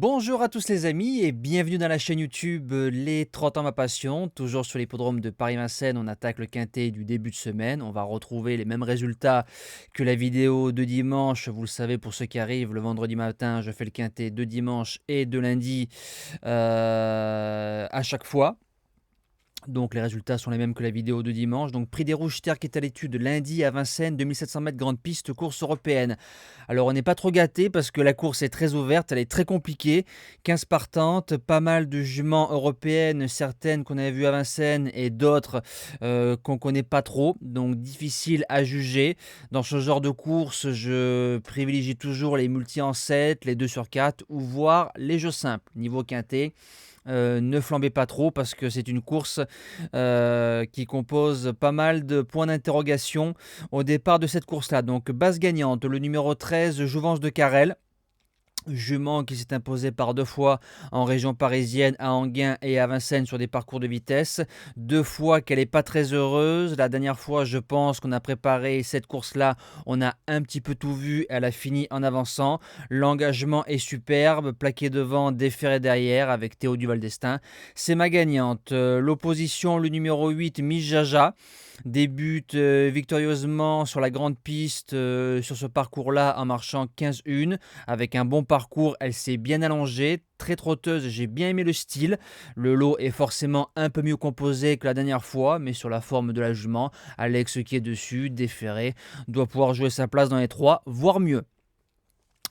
Bonjour à tous les amis et bienvenue dans la chaîne YouTube Les 30 ans ma passion. Toujours sur l'hippodrome de Paris-Vincennes, on attaque le quintet du début de semaine. On va retrouver les mêmes résultats que la vidéo de dimanche. Vous le savez pour ceux qui arrivent, le vendredi matin, je fais le quintet de dimanche et de lundi à chaque fois. Donc les résultats sont les mêmes que la vidéo de dimanche. Donc prix des Rouges Terres qui est à l'étude lundi à Vincennes, 2700 mètres grande piste, course européenne. Alors on n'est pas trop gâté parce que la course est très ouverte, elle est très compliquée. 15 partantes, pas mal de juments européennes, certaines qu'on avait vues à Vincennes et d'autres qu'on ne connaît pas trop. Donc difficile à juger. Dans ce genre de course, je privilégie toujours les multi en 7, les 2 sur 4 ou voire les jeux simples. Niveau quintet. Ne flambez pas trop parce que c'est une course qui compose pas mal de points d'interrogation au départ de cette course-là. Donc base gagnante, le numéro 13, Jouvence de Carrel. Jument qui s'est imposé par 2 fois en région parisienne, à Enghien et à Vincennes sur des parcours de vitesse. 2 fois qu'elle n'est pas très heureuse. La dernière fois, je pense qu'on a préparé cette course-là. On a un petit peu tout vu. Elle a fini en avançant. L'engagement est superbe. Plaqué devant, déféré derrière avec Théo Duval d'Estaing. C'est ma gagnante. L'opposition, le numéro 8, Miss Jaja. Débute victorieusement sur la grande piste sur ce parcours-là en marchant 15-1 avec un bon parcours. Elle s'est bien allongée, très trotteuse, j'ai bien aimé le style. Le lot est forcément un peu mieux composé que la dernière fois, mais sur la forme de la jument, Alex qui est dessus, déféré, doit pouvoir jouer sa place dans les 3, voire mieux.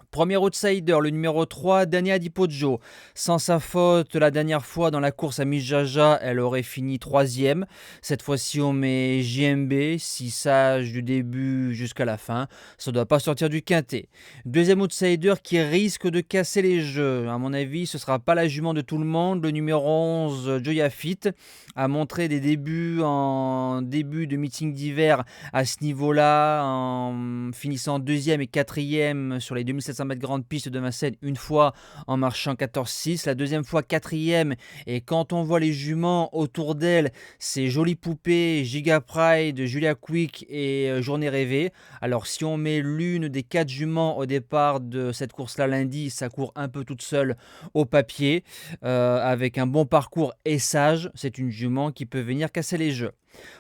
Premier outsider, le numéro 3, Dania Di Poggio. Sans sa faute, la dernière fois dans la course à Miss Jaja, elle aurait fini 3e. Cette fois-ci, on met JMB, si sage du début jusqu'à la fin. Ça ne doit pas sortir du quintet. Deuxième outsider qui risque de casser les jeux. À mon avis, ce ne sera pas la jument de tout le monde. Le numéro 11, Joya Fit, a montré des débuts en début de meeting d'hiver à ce niveau-là, en finissant 2e et 4e sur les 2700 mètres grande piste de Vincennes une fois en marchant 14-6, la deuxième fois 4e, et quand on voit les juments autour d'elle, c'est Jolie Poupée, Giga Pride, Julia Quick et Journée Rêvée. Alors si on met l'une des 4 juments au départ de cette course-là lundi, ça court un peu toute seule au papier, avec un bon parcours et sage, c'est une jument qui peut venir casser les jeux.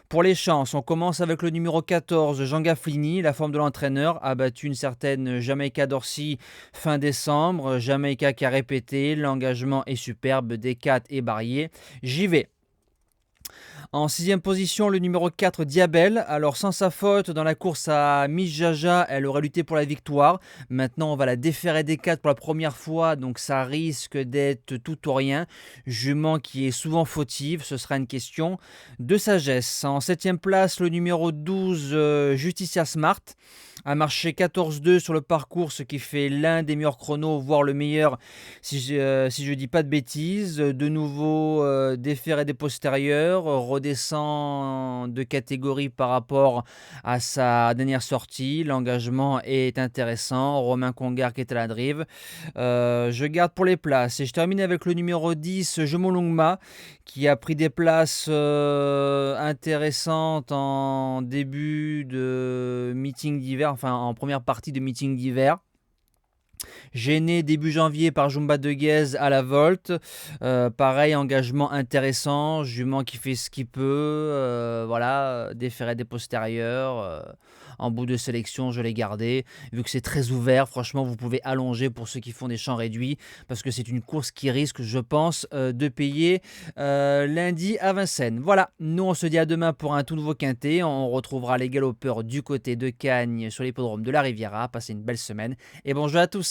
Pour les chances, on commence avec le numéro 14, Jean Gafflini. La forme de l'entraîneur a battu une certaine Jamaica Dorsey fin décembre. Jamaica qui a répété, l'engagement est superbe, D4 et Barrier. J'y vais. En 6e position, le numéro 4, Diabel. Alors sans sa faute, dans la course à Miss Jaja, elle aurait lutté pour la victoire. Maintenant, on va la déférer des 4 pour la première fois, donc ça risque d'être tout ou rien. Jument qui est souvent fautive, ce sera une question de sagesse. En 7e place, le numéro 12, Justicia Smart, a marché 14-2 sur le parcours, ce qui fait l'un des meilleurs chronos, voire le meilleur, si je dis pas de bêtises. De nouveau déféré des postérieurs, redescend de catégorie par rapport à sa dernière sortie. L'engagement est intéressant. Romain Congar qui est à la drive. Je garde pour les places et je termine avec le numéro 10, Jomolungma, qui a pris des places intéressantes en début de meeting d'hiver, enfin en première partie de meeting d'hiver. Gêné début janvier par Jumba de Guez à la Volte. Pareil, engagement intéressant. Jument qui fait ce qu'il peut. Voilà, déféré des postérieurs. En bout de sélection, je l'ai gardé. Vu que c'est très ouvert, franchement, vous pouvez allonger pour ceux qui font des champs réduits. Parce que c'est une course qui risque, je pense, de payer lundi à Vincennes. Voilà, nous on se dit à demain pour un tout nouveau quintet. On retrouvera les galopeurs du côté de Cagnes sur l'hippodrome de la Riviera. Passez une belle semaine et bon jeu à tous.